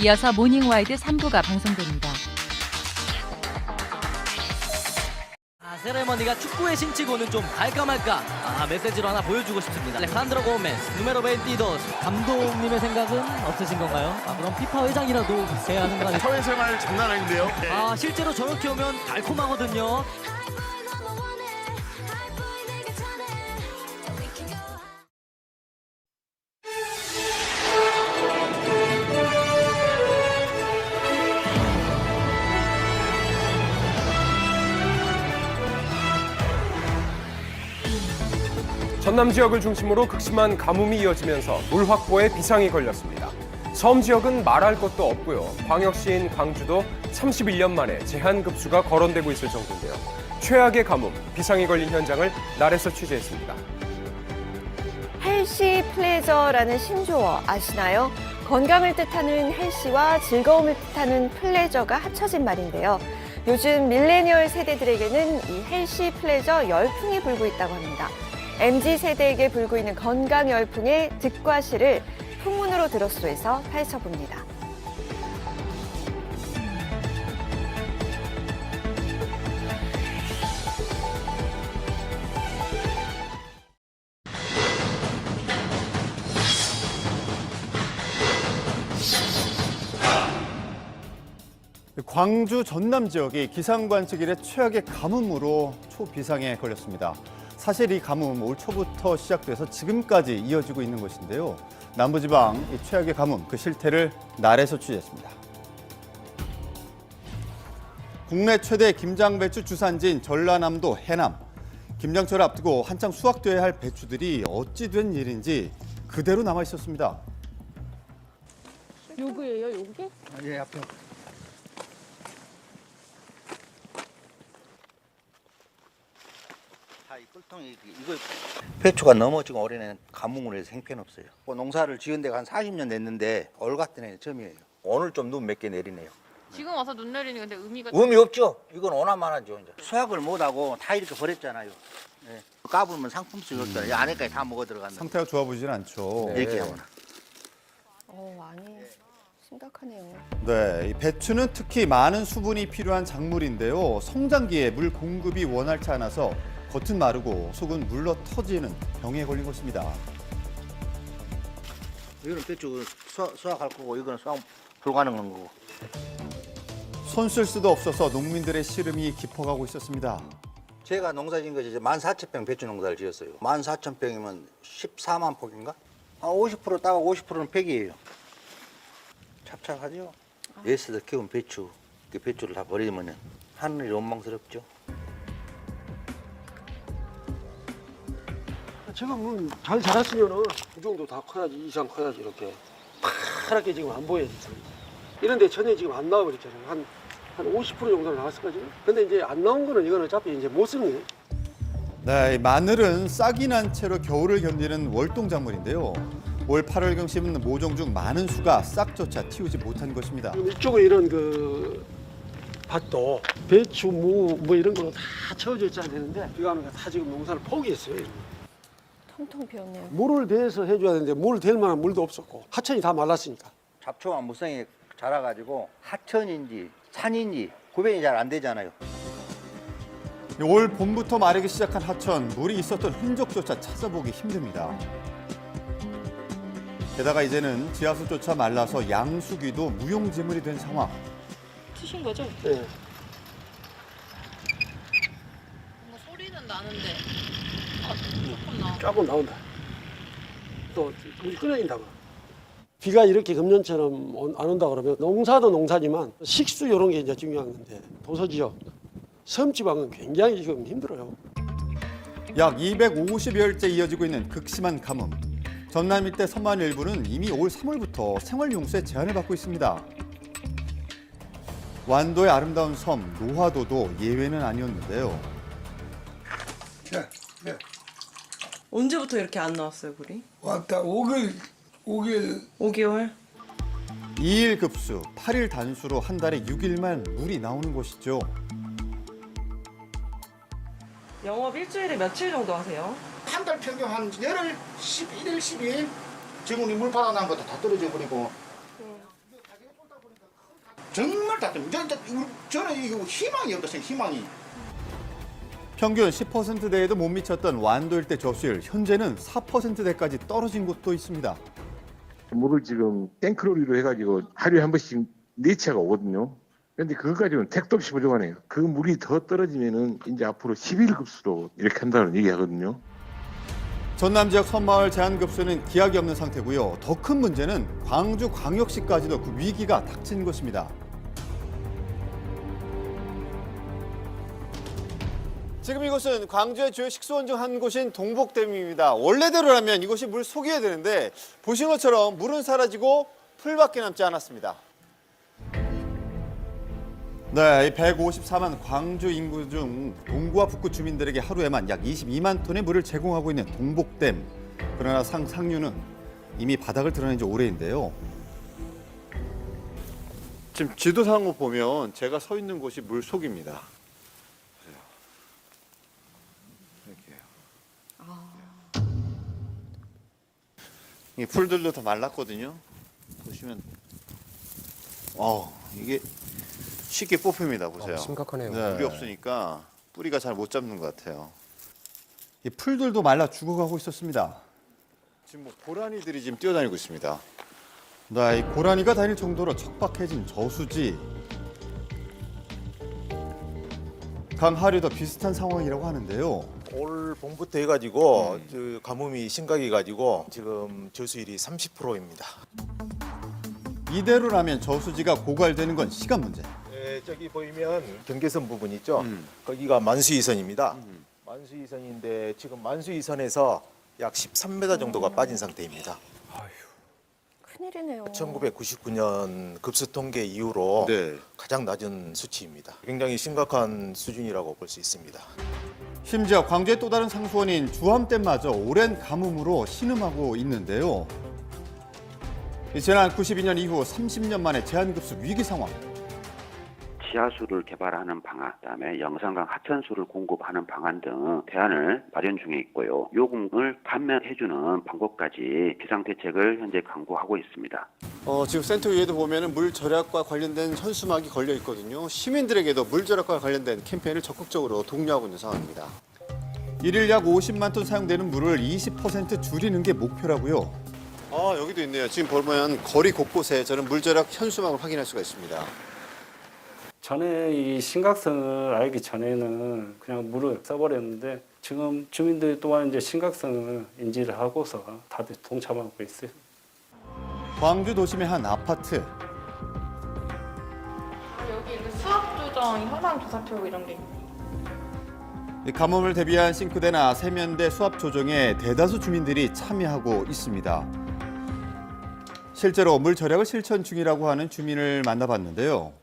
이어서 모닝와이드 3부가 방송됩니다. 세레머니가 축구의 신치고는 좀 갈까 말까 메시지로 하나 보여주고 싶습니다. 알레칸드로 고메스, 누메로 22. 감독님의 생각은 없으신 건가요? 그럼 피파 회장이라도 돼야 하는 거 아니에요? 사회생활 장난 아닌데요? 실제로 저렇게 오면 달콤하거든요. 전남 지역을 중심으로 극심한 가뭄이 이어지면서 물 확보에 비상이 걸렸습니다. 섬 지역은 말할 것도 없고요. 광역시인 광주도 31년 만에 제한급수가 거론되고 있을 정도인데요. 최악의 가뭄, 비상이 걸린 현장을 날에서 취재했습니다. 헬시 플레저라는 신조어 아시나요? 건강을 뜻하는 헬시와 즐거움을 뜻하는 플레저가 합쳐진 말인데요. 요즘 밀레니얼 세대들에게는 이 헬시 플레저 열풍이 불고 있다고 합니다. MZ세대에게 불고 있는 건강 열풍의 득과 실을 풍문으로 드러스에서 파헤쳐봅니다. 광주 전남 지역이 기상관측 이래 최악의 가뭄으로 초비상에 걸렸습니다. 사실 이 가뭄 올 초부터 시작돼서 지금까지 이어지고 있는 것인데요. 남부지방 이 최악의 가뭄 그 실태를 날에서 취재했습니다. 국내 최대 김장배추 주산지인 전라남도 해남. 김장철을 앞두고 한창 수확돼야 할 배추들이 어찌 된 일인지 그대로 남아 있었습니다. 요거예요, 요게? 예, 앞에. 이 꿀통이 이거 배추가 너무 지금 올해는 가뭄으로 해서 형편없어요. 농사를 지은 데가 한 40년 됐는데 올 같은 해는 처음이에요. 오늘 좀 눈 몇 개 내리네요. 지금 와서 눈 내리는 건데 의미가 의미 없죠. 이건 오나마나죠. 이제. 수확을 못하고 다 이렇게 버렸잖아요. 네. 까불면 상품성이 없잖아요. 이 안에까지 다 먹어 들어간다. 상태가 좋아 보이진 않죠. 이렇게 하면. 많이 심각하네요. 네, 이 배추는 특히 많은 수분이 필요한 작물인데요. 성장기에 물 공급이 원활치 않아서 겉은 마르고 속은 물러 터지는 병에 걸린 것입니다. 이거는 배추 수확할 거고 이거는 수확 불가능한 거고. 손 쓸 수도 없어서 농민들의 시름이 깊어가고 있었습니다. 제가 농사 지은 것이 이제 14,000평 배추 농사를 지었어요. 14,000평이면 14만 폭인가? 50% 따고 50%는 폐기예요. 찹찹하죠? 에스더 키운 배추, 그 배추를 다 버리면 하늘이 원망스럽죠. 지금 잘 자랐으면은 이 정도 다 커야지, 이상 커야지 이렇게 파랗게 지금 안 보여야지. 이런데 전혀 지금 안 나와버렸잖아요. 한 50% 정도 나왔을 거죠. 근데 이제 안 나온 거는 이건 어차피 이제 못 쓰는 거예요. 네, 마늘은 싹이 난 채로 겨울을 견디는 월동 작물인데요. 올 8월경 심은 모종 중 많은 수가 싹조차 틔우지 못한 것입니다. 이쪽에 이런 그 밭도 배추, 무 뭐 이런 걸로 다 채워져 있어야 되는데 비가 오니까 다 지금 농사를 포기했어요. 텅텅 비었네요. 물을 대서 해줘야 되는데 물 댈 만한 물도 없었고 하천이 다 말랐으니까. 잡초가 무성히 자라가지고 하천인지 산인지 구별이 잘 안 되잖아요. 올 봄부터 마르기 시작한 하천, 물이 있었던 흔적조차 찾아보기 힘듭니다. 게다가 이제는 지하수조차 말라서 양수기도 무용지물이 된 상황. 트신 거죠? 네. 뭔가 소리는 나는데 조금 나. 조금 나온다. 또 물이 끊어진다고. 비가 이렇게 금년처럼 안 온다 그러면 농사도 농사지만 식수 이런 게 이제 중요한 건데 도서지역, 섬지방은 굉장히 지금 힘들어요. 약 250여일째 이어지고 있는 극심한 가뭄. 전남 일대 섬만 일부는 이미 올 3월부터 생활용수에 제한을 받고 있습니다. 완도의 아름다운 섬 노화도도 예외는 아니었는데요. 네. 언제부터 이렇게 안 나왔어요, 물이? 왔다 5개월. 5개월? 2일 급수, 8일 단수로 한 달에 6일만 물이 나오는 곳이죠. 영업 일주일에 며칠 정도 하세요? 한 달 평균 한 열흘, 11일, 12일. 지금 우리 물 받아난 것도 다 떨어져 버리고. 정말 답답해요. 저는 이거 희망이 없어요. 희망이. 평균 10%대에도 못 미쳤던 완도 일대 저수율, 현재는 4%대까지 떨어진 곳도 있습니다. 물을 지금 탱크로리로 해가지고 하루에 한 번씩 4차가 오거든요. 그런데 그것 가지고는 택도 없이 부족하네요. 그 물이 더 떨어지면은 이제 앞으로 11급수로 이렇게 한다는 얘기하거든요. 전남 지역 섬마을 제한급수는 기약이 없는 상태고요. 더 큰 문제는 광주광역시까지도 그 위기가 닥친 것입니다. 지금 이곳은 광주의 주요 식수원 중 한 곳인 동복댐입니다. 원래대로라면 이곳이 물 속이어야 되는데 보신 것처럼 물은 사라지고 풀밖에 남지 않았습니다. 네, 이 154만 광주 인구 중 동구와 북구 주민들에게 하루에만 약 22만 톤의 물을 제공하고 있는 동복댐. 그러나 상류는 이미 바닥을 드러낸 지 오래인데요. 지금 지도상으로 보면 제가 서 있는 곳이 물 속입니다. 이 풀들도 다 말랐거든요. 보시면, 이게 쉽게 뽑힙니다. 보세요. 심각하네요. 네. 물이 없으니까 뿌리가 잘 못 잡는 것 같아요. 이 풀들도 말라 죽어가고 있었습니다. 지금 뭐 고라니들이 지금 뛰어다니고 있습니다. 네, 이 고라니가 다닐 정도로 척박해진 저수지. 강하류도 비슷한 상황이라고 하는데요. 올 봄부터 해가지고 그 가뭄이 심각해가지고 지금 저수율이 30%입니다. 이대로라면 저수지가 고갈되는 건 시간 문제. 네, 저기 보이면 경계선 부분 있죠. 거기가 만수이선입니다. 만수이선인데 지금 만수이선에서 약 13m 정도가 빠진 상태입니다. 큰일이네요. 1999년 급수 통계 이후로 네. 가장 낮은 수치입니다. 굉장히 심각한 수준이라고 볼 수 있습니다. 심지어 광주의 또 다른 상수원인 주암댐마저 오랜 가뭄으로 신음하고 있는데요. 지난 92년 이후 30년 만에 제한급수 위기 상황. 지하수를 개발하는 방안, 그다음에 영산강 하천수를 공급하는 방안 등 대안을 마련 중에 있고요. 요금을 감면해주는 방법까지 비상대책을 현재 강구하고 있습니다. 지금 센터 위에도 보면은 물 절약과 관련된 현수막이 걸려 있거든요. 시민들에게도 물 절약과 관련된 캠페인을 적극적으로 독려하고 있는 상황입니다. 일일 약 50만 톤 사용되는 물을 20% 줄이는 게 목표라고요. 여기도 있네요. 지금 보면 거리 곳곳에 저는 물 절약 현수막을 확인할 수가 있습니다. 전에 이 심각성을 알기 전에는 그냥 물을 써버렸는데 지금 주민들 또한 이제 심각성을 인지를 하고서 다들 동참하고 있어요. 광주 도심의 한 아파트. 여기 이렇게 수압 조정, 현황 조사표 이런 게 있네. 이 가뭄을 대비한 싱크대나 세면대 수압 조정에 대다수 주민들이 참여하고 있습니다. 실제로 물 절약을 실천 중이라고 하는 주민을 만나봤는데요.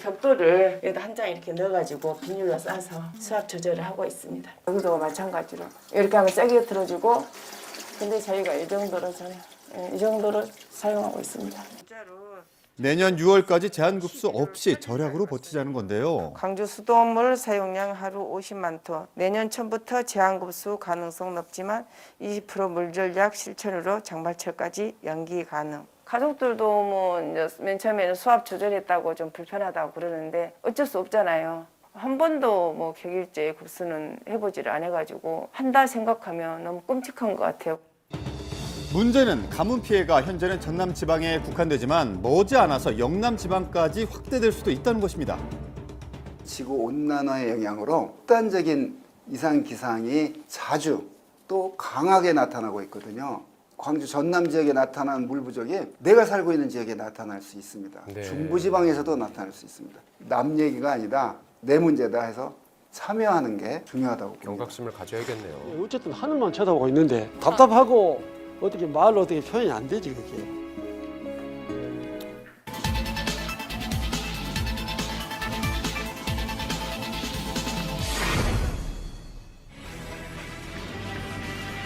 벽돌을 여기다 한 장 이렇게 넣어가지고 비닐로 싸서 수압 조절을 하고 있습니다. 여기도 마찬가지로 이렇게 하면 세게 들어주고, 근데 저희가 이 정도로 사용하고 있습니다. 내년 6월까지 제한급수 없이 절약으로 버티자는 건데요. 광주 수돗물 사용량 하루 50만 톤. 내년 초부터 제한급수 가능성 높지만 20% 물절약 실천으로 장마철까지 연기 가능. 가족들도 뭐 맨 처음에는 수압 조절했다고 좀 불편하다고 그러는데 어쩔 수 없잖아요. 한 번도 뭐 격일제 급수는 해보지를 안 해가지고 한다 생각하면 너무 끔찍한 것 같아요. 문제는 가뭄 피해가 현재는 전남 지방에 국한되지만 머지않아서 영남 지방까지 확대될 수도 있다는 것입니다. 지구 온난화의 영향으로 극단적인 이상 기상이 자주 또 강하게 나타나고 있거든요. 광주 전남 지역에 나타난 물 부족이 내가 살고 있는 지역에 나타날 수 있습니다. 네. 중부지방에서도 나타날 수 있습니다. 남 얘기가 아니라 내 문제다 해서 참여하는 게 중요하다고 봅니다. 경각심을 가져야겠네요. 어쨌든 하늘만 쳐다보고 있는데 답답하고 어떻게 말로 어떻게 표현이 안 되지 그게.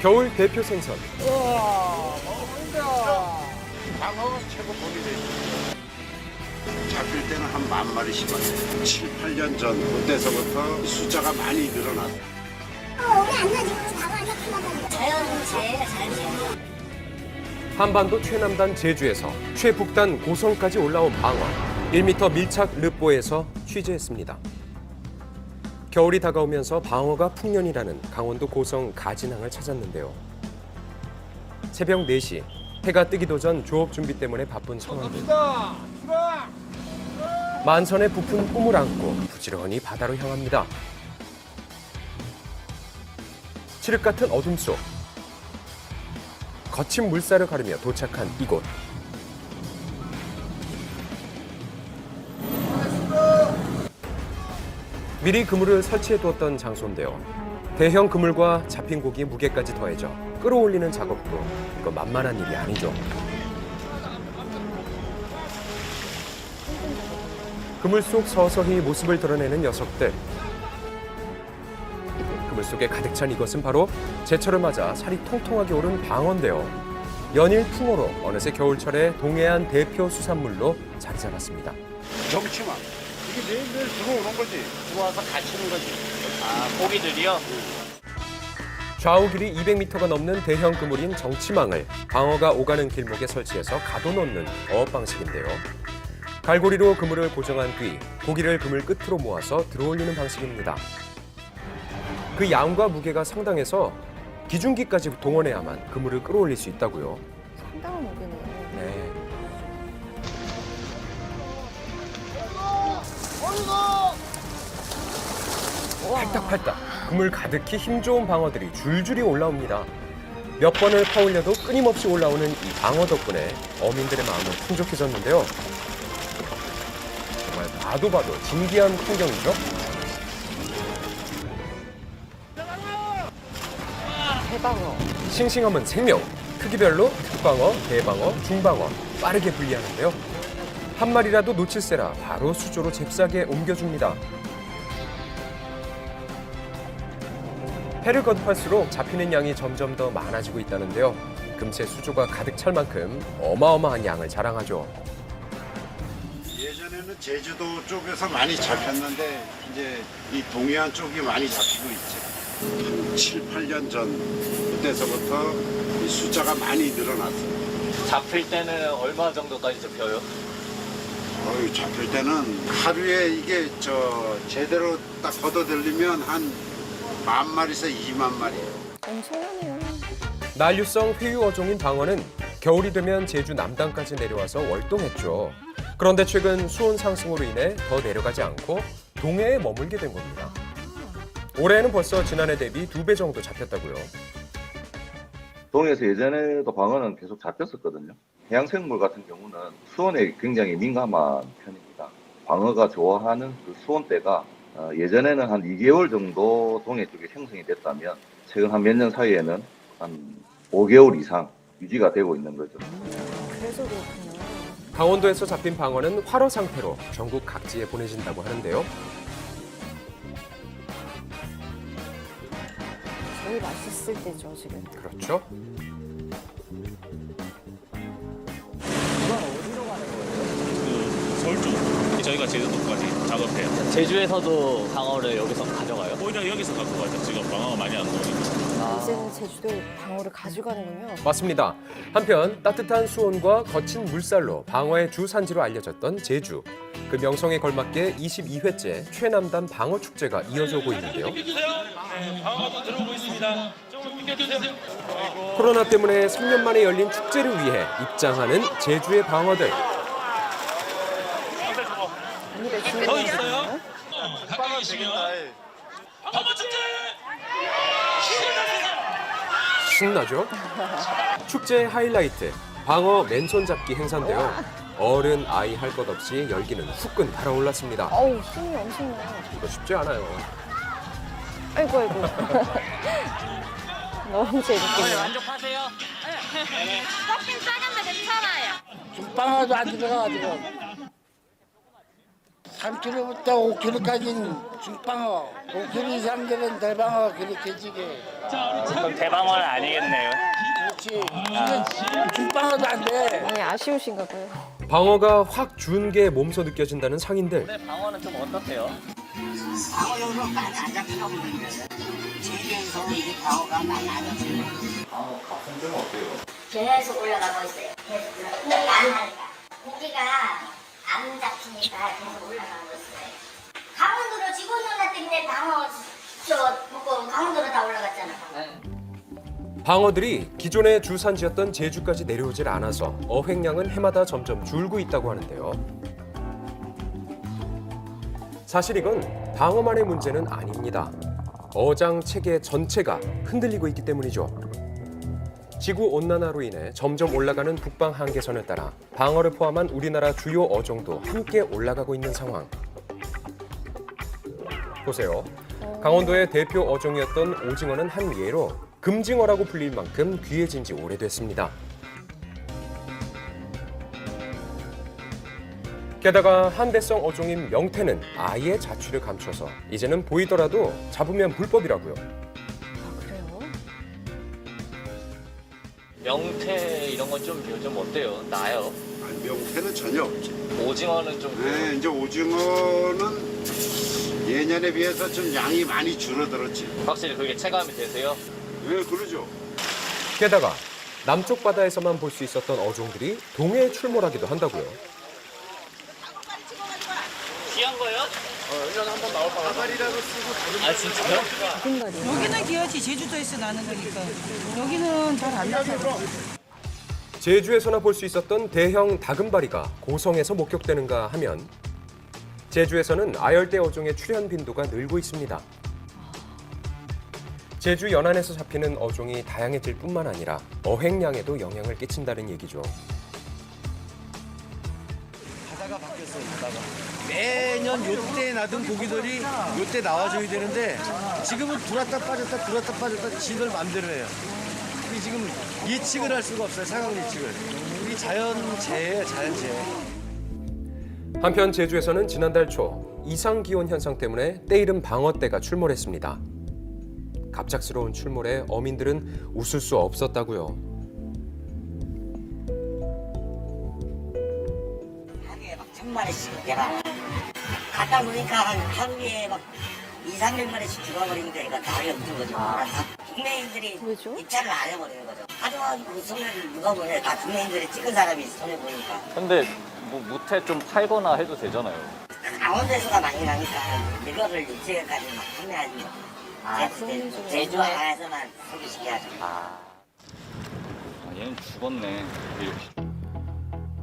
겨울 대표 생선. 방어가 최고 복이 되죠. 잡힐 때는 한 10,000마리씩 왔어요. 7, 8년 전 그때서부터 숫자가 많이 늘어났어요. 한반도 최남단 제주에서 최북단 고성까지 올라온 방어. 1m 밀착 르뽀에서 취재했습니다. 겨울이 다가오면서 방어가 풍년이라는 강원도 고성 가진항을 찾았는데요. 새벽 4시 해가 뜨기도 전 조업 준비 때문에 바쁜 선원들. 만선의 부푼 꿈을 안고 부지런히 바다로 향합니다. 칠흑 같은 어둠 속 거친 물살을 가르며 도착한 이곳. 미리 그물을 설치해두었던 장소인데요. 대형 그물과 잡힌 고기 무게까지 더해져 끌어올리는 작업도 이거 만만한 일이 아니죠. 그물 속 서서히 모습을 드러내는 녀석들. 그물 속에 가득 찬 이것은 바로 제철을 맞아 살이 통통하게 오른 방어인데요. 연일 풍어로 어느새 겨울철에 동해안 대표 수산물로 자리 잡았습니다. 정치만 이게 매일매일 들어오는 거지. 들어와서 갇히는 거지. 아, 고기들이요? 좌우 길이 200m가 넘는 대형 그물인 정치망을 방어가 오가는 길목에 설치해서 가둬놓는 어업 방식인데요. 갈고리로 그물을 고정한 뒤 고기를 그물 끝으로 모아서 들어올리는 방식입니다. 그 양과 무게가 상당해서 기중기까지 동원해야만 그물을 끌어올릴 수 있다고요. 상당한 무게네요. 네. 팔딱팔딱 그물 가득히 힘 좋은 방어들이 줄줄이 올라옵니다. 몇 번을 퍼올려도 끊임없이 올라오는 이 방어 덕분에 어민들의 마음은 풍족해졌는데요. 정말 봐도 진기한 풍경이죠. 대방어. 싱싱함은 생명. 크기별로 특방어, 대방어, 중방어 빠르게 분리하는데요. 한 마리라도 놓칠세라 바로 수조로 잽싸게 옮겨줍니다. 해를 거듭할수록 잡히는 양이 점점 더 많아지고 있다는데요. 금세 수조가 가득 찰 만큼 어마어마한 양을 자랑하죠. 예전에는 제주도 쪽에서 많이 잡혔는데 이제 이 동해안 쪽이 많이 잡히고 있지. 한 7, 8년 전 그때서부터 이 숫자가 많이 늘어났어요. 잡힐 때는 얼마 정도까지 잡혀요? 잡힐 때는 하루에 이게 제대로 딱 걷어들리면 한 10,000마리에서 20,000마리예요. 엄청나네요. 난류성 회유 어종인 방어는 겨울이 되면 제주 남단까지 내려와서 월동했죠. 그런데 최근 수온 상승으로 인해 더 내려가지 않고 동해에 머물게 된 겁니다. 올해는 벌써 지난해 대비 2배 정도 잡혔다고요. 동해에서 예전에도 방어는 계속 잡혔었거든요. 해양생물 같은 경우는 수온에 굉장히 민감한 편입니다. 방어가 좋아하는 그 수온대가 예전에는 한 2개월 정도 동해 쪽에 형성이 됐다면 최근 한 몇 년 사이에는 한 5개월 이상 유지가 되고 있는 거죠. 그래서 그렇군요. 강원도에서 잡힌 방어는 활어 상태로 전국 각지에 보내진다고 하는데요. 제일 맛있을 때죠, 지금. 그렇죠. 서울 쪽 저희가 제주도까지 작업해요. 제주에서도 방어를 여기서 가져가요? 오히려 여기서 갖고 가죠. 지금 방어가 많이 안 나오니까. 이제는 제주도에 방어를 가져가는군요. 맞습니다. 한편 따뜻한 수온과 거친 물살로 방어의 주 산지로 알려졌던 제주. 그 명성에 걸맞게 22회째 최남단 방어 축제가 이어져 오고 있는데요. 네, 방어도 들어오고 있습니다. 조금 비켜주세요. 코로나 때문에 3년 만에 열린 축제를 위해 입장하는 제주의 방어들. 더 있어요? 가까이 계시면 방어 축제! 신나죠? 축제의 하이라이트, 방어 맨손 잡기 행사인데요. 어른, 아이 할 것 없이 열기는 후끈 달아올랐습니다. 어우, 힘이 엄청나요. 이거 쉽지 않아요. 아이고. 너무 재밌겠네요. 만족하세요? 섞인 작은데 괜찮아요. 중방어도 안 들어가가지고 3kg부터 5kg까지는 중방어, 5kg 이상 되는 대방어 그렇게 지게. 그럼 대방어는 아니겠네요. 그렇지. 중방어도 안 돼. 많이 아쉬우신가 봐요. 방어가 확 준 게 몸소 느껴진다는 상인들. 올해 방어는 좀 어떠세요? 방어 요즘 많이 안 잡히고 있는데 제주에서 이 방어가 많이 안 잡혀요. 방어 값은 좀 어때요? 계속 올라가고 있어요. 계속 올라가고. 고기가 안 하니까. 고기가 안 잡히니까 계속 올라가는 거였어요. 강원도로 직원누나 때문에 방어 먹고 강원도로 다 올라갔잖아. 방어들이 기존의 주산지였던 제주까지 내려오질 않아서 어획량은 해마다 점점 줄고 있다고 하는데요. 사실 이건 방어만의 문제는 아닙니다. 어장 체계 전체가 흔들리고 있기 때문이죠. 지구온난화로 인해 점점 올라가는 북방 한계선을 따라 방어를 포함한 우리나라 주요 어종도 함께 올라가고 있는 상황. 보세요. 강원도의 대표 어종이었던 오징어는 한 예로 금징어라고 불릴 만큼 귀해진 지 오래됐습니다. 게다가 한대성 어종인 명태는 아예 자취를 감춰서 이제는 보이더라도 잡으면 불법이라고요. 그래요? 명태 이런 건 좀 요즘 어때요? 나요? 아니, 명태는 전혀 없지. 오징어는 좀 네, 이제 오징어는 예년에 비해서 좀 양이 많이 줄어들었지. 확실히 그게 체감이 되세요? 네, 그러죠. 게다가 남쪽 바다에서만 볼 수 있었던 어종들이 동해에 출몰하기도 한다고요. 귀한 거예요? 1년에 한 번 나올 거라서. 가발이라고 쓰고 아, 진짜요? 여기는 귀하지 제주도에서 나는 거니까 여기는 잘 안 나서. 제주에서나 볼 수 있었던 대형 다금바리가 고성에서 목격되는가 하면 제주에서는 아열대 어종의 출현 빈도가 늘고 있습니다. 제주 연안에서 잡히는 어종이 다양해질 뿐만 아니라 어획량에도 영향을 끼친다는 얘기죠. 바다가 바뀌었어요, 바다가. 매년 요때 나던 고기들이 요때 나와줘야 되는데 지금은 들었다 빠졌다 지들 맘대로 해요. 우리 지금 예측을 할 수가 없어요, 상황 예측을. 우리 자연재해예요, 자연재해. 한편 제주에서는 지난달 초 이상기온 현상 때문에 때이른 방어떼가 출몰했습니다. 갑작스러운 출몰에 어민들은 웃을 수 없었다고요. 하루에 막 1000마리씩 개발. 갖다 보니까 하루에 막 200~300마리씩 죽어버리니까 이거 답이 없는 거죠. 국내인들이 입찰을 안 해버리는 거죠. 하지만 그 손해를 누가 보냐. 다 국내인들이 찍은 사람이 손해보니까. 근데 뭐 무태 좀 팔거나 해도 되잖아요. 강원도에서가 많이 나니까 이거를 일체까지 막 판매하는 거. 제주 하나에서만 소비시켜야죠. 얘는 죽었네. 이렇게.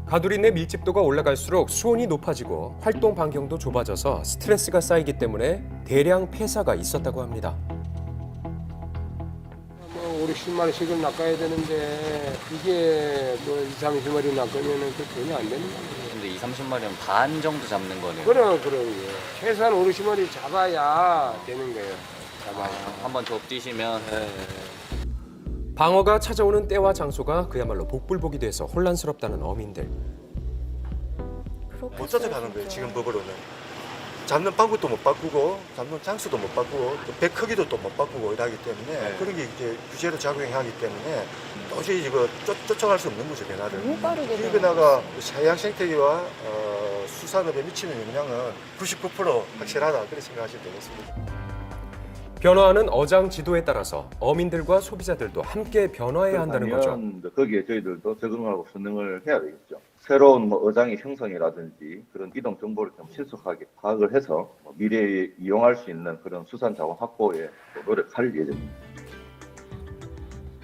가두리 내 밀집도가 올라갈수록 수온이 높아지고 활동 반경도 좁아져서 스트레스가 쌓이기 때문에 대량 폐사가 있었다고 합니다. 우리 10마리씩은 낚아야 되는데 이게 뭐 20~30마리 낚으면은 그 돈이 안 되는 거예요. 근데 20~30마리면 반 정도 잡는 거네요. 그럼 최소한 50마리 잡아야 되는 거예요. 한번 접뛰시면. 방어가 찾아오는 때와 장소가 그야말로 복불복이 돼서 혼란스럽다는 어민들. 못 찾아가는 거예요, 지금 법으로는. 잡는 방법도 못 바꾸고 잡는 장소도 못 바꾸고 배 크기도 또 못 바꾸고 이러기 때문에 그런 게 이제 규제로 작용하기 때문에 도저히 이거 쫓아갈 수 없는 거죠, 변화를. 너무 빠르게 이 변화가 해양 생태계와 수산업에 미치는 영향은 99% 확실하다, 그렇게 생각하시면 되겠습니다. 변화하는 어장 지도에 따라서 어민들과 소비자들도 함께 변화해야 한다는 거죠. 거기에 저희들도 적응하고 순응을 해야 되겠죠. 새로운 어장의 형성이라든지 그런 이동 정보를 좀 신속하게 파악을 해서 미래에 이용할 수 있는 그런 수산 자원 확보에 노력할 예정입니다.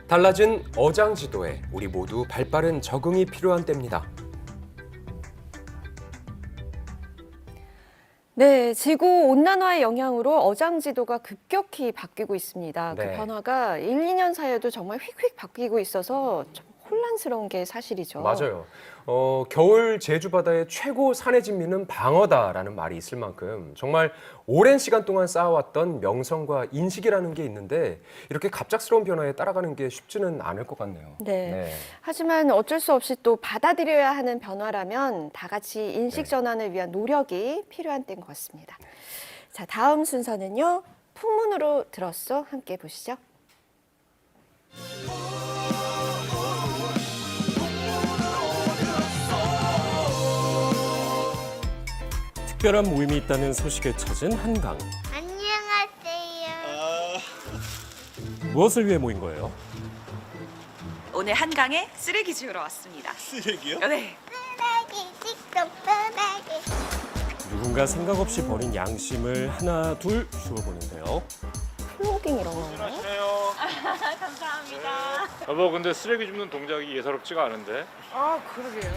달라진 어장 지도에 우리 모두 발빠른 적응이 필요한 때입니다. 네, 지구 온난화의 영향으로 어장 지도가 급격히 바뀌고 있습니다. 네. 그 변화가 1~2년 사이에도 정말 휙휙 바뀌고 있어서 좀 혼란스러운 게 사실이죠. 맞아요. 겨울 제주 바다의 최고 산의 진미는 방어다라는 말이 있을 만큼 정말 오랜 시간 동안 쌓아왔던 명성과 인식이라는 게 있는데 이렇게 갑작스러운 변화에 따라가는 게 쉽지는 않을 것 같네요. 네. 하지만 어쩔 수 없이 또 받아들여야 하는 변화라면 다 같이 인식 전환을 위한 노력이 필요한 때인 것 같습니다. 자, 다음 순서는요. 풍문으로 들었어 함께 보시죠. 특별한 모임이 있다는 소식을 찾은 한강. 안녕하세요. 무엇을 위해 모인 거예요? 오늘 한강에 쓰레기 주우러 왔습니다. 쓰레기요? 네. 쓰레기 직접 쓰레기 누군가 생각 없이 버린 양심을 하나 둘 주워보는데요. 플로깅 이런 건가요? 감사합니다. 여보, 근데 쓰레기 줍는 동작이 예사롭지가 않은데? 아, 그러게요.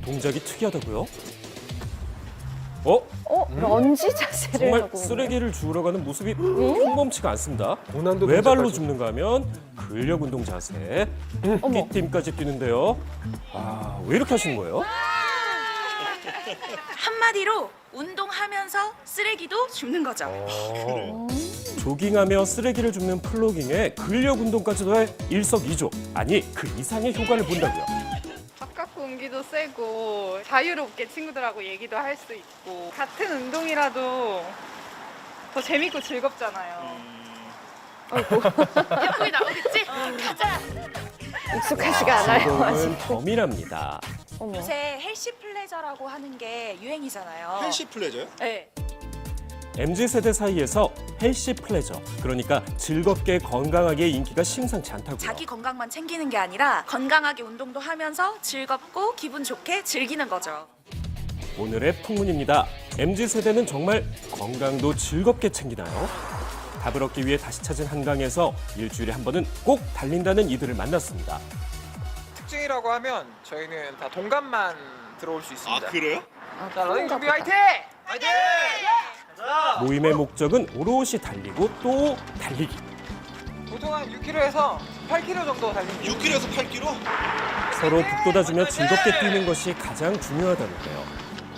동작이 특이하다고요? 런지 자세를 정말 하고 쓰레기를 주우러 가는 모습이 평범치가 않습니다. 고난도 외발로 동작까지. 줍는가 하면 근력 운동 자세. B팀까지 뛰는데요. 아, 왜 이렇게 하시는 거예요? 한마디로 운동하면서 쓰레기도 줍는 거죠. 조깅하며 쓰레기를 줍는 플로깅에 근력 운동까지 더해 일석이조. 아니, 그 이상의 효과를 본다고요. 바깥 공기도 쐬고 자유롭게 친구들하고 얘기도 할 수 있고 같은 운동이라도 더 재밌고 즐겁잖아요. 예쁘게 나오겠지? 가자. 익숙하지가 않아요. 즐거움은 범이랍니다. 요새 헬시 플레저라고 하는 게 유행이잖아요. 헬시 플레저요? 네. MZ세대 사이에서 헬시 플레저, 그러니까 즐겁게 건강하게 인기가 심상치 않다고요. 자기 건강만 챙기는 게 아니라 건강하게 운동도 하면서 즐겁고 기분 좋게 즐기는 거죠. 오늘의 풍문입니다. MZ세대는 정말 건강도 즐겁게 챙기나요? 답을 얻기 위해 다시 찾은 한강에서 일주일에 한 번은 꼭 달린다는 이들을 만났습니다. 특징이라고 하면 저희는 다 동감만 들어올 수 있습니다. 아, 그래요? 자, 러닝 준비 화이팅! 화이팅! 모임의 목적은 오롯이 달리고 또 달리기. 보통 한 6km에서 8km 정도 달립니다. 6km에서 8km? 서로 북돋아주며 즐겁게 뛰는 것이 가장 중요하다는데요.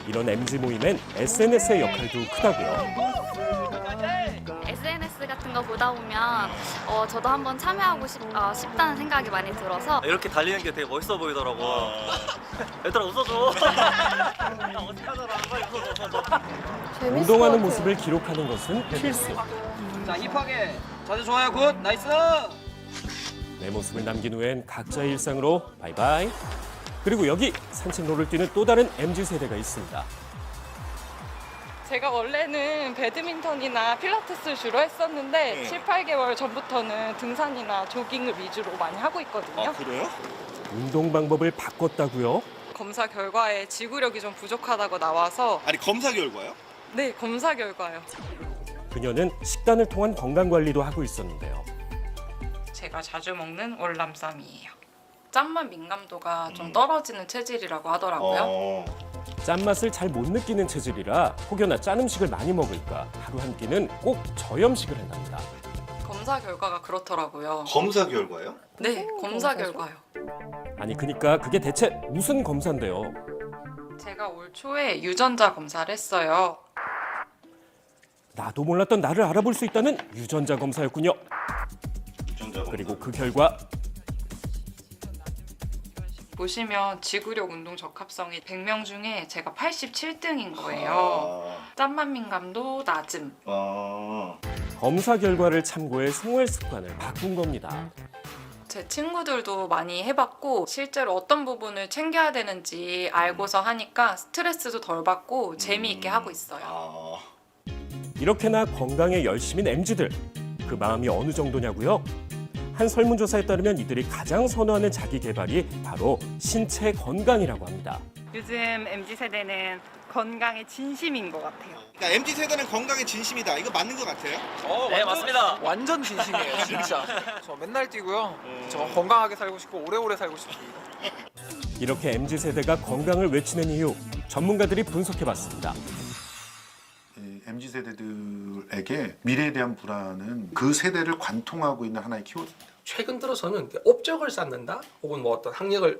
이런 MZ 모임엔 SNS의 역할도 크다고요. SNS 같은 거 보다 보면 저도 한번 참여하고 싶다는 생각이 많이 들어서 이렇게 달리는 게 되게 멋있어 보이더라고. 얘들아 웃어줘. 운동하는 모습을 기록하는 것은 필수. 자, 힙하게 자세 좋아요. 굿. 나이스. 내 모습을 남긴 후엔 각자의 일상으로 바이바이. 그리고 여기 산책로를 뛰는 또 다른 MZ세대가 있습니다. 제가 원래는 배드민턴이나 필라테스를 주로 했었는데 7, 8개월 전부터는 등산이나 조깅을 위주로 많이 하고 있거든요. 아, 그래요? 운동 방법을 바꿨다고요? 검사 결과에 지구력이 좀 부족하다고 나와서 아니, 검사 결과요? 네, 검사 결과요. 그녀는 식단을 통한 건강 관리도 하고 있었는데요. 제가 자주 먹는 월남쌈이에요. 짠맛 민감도가 좀 떨어지는 체질이라고 하더라고요. 짠맛을 잘 못 느끼는 체질이라 혹여나 짠 음식을 많이 먹을까 하루 한 끼는 꼭 저염식을 한답니다. 검사 결과가 그렇더라고요. 검사 결과요? 네, 검사 결과요. 아니 그니까 그게 대체 무슨 검사인데요? 제가 올 초에 유전자 검사를 했어요. 나도 몰랐던 나를 알아볼 수 있다는 유전자 검사였군요. 그리고 그 결과 보시면 지구력 운동 적합성이 100명 중에 제가 87등인 거예요. 짠맛 민감도 낮음. 검사 결과를 참고해 생활 습관을 바꾼 겁니다. 제 친구들도 많이 해봤고 실제로 어떤 부분을 챙겨야 되는지 알고서 하니까 스트레스도 덜 받고 재미있게 하고 있어요. 이렇게나 건강에 열심인 MZ들, 그 마음이 어느 정도냐고요? 한 설문조사에 따르면 이들이 가장 선호하는 자기 개발이 바로 신체 건강이라고 합니다. 요즘 MZ세대는 건강에 진심인 것 같아요. 그러니까 MZ세대는 건강에 진심이다. 이거 맞는 것 같아요? 네, 맞습니다. 완전 진심이에요, 진짜. 저 맨날 뛰고요. 저 건강하게 살고 싶고 오래오래 살고 싶습니다. 이렇게 MZ세대가 건강을 외치는 이유, 전문가들이 분석해봤습니다. MZ세대들에게 미래에 대한 불안은 그 세대를 관통하고 있는 하나의 키워드입니다. 최근 들어서는 업적을 쌓는다 혹은 뭐 어떤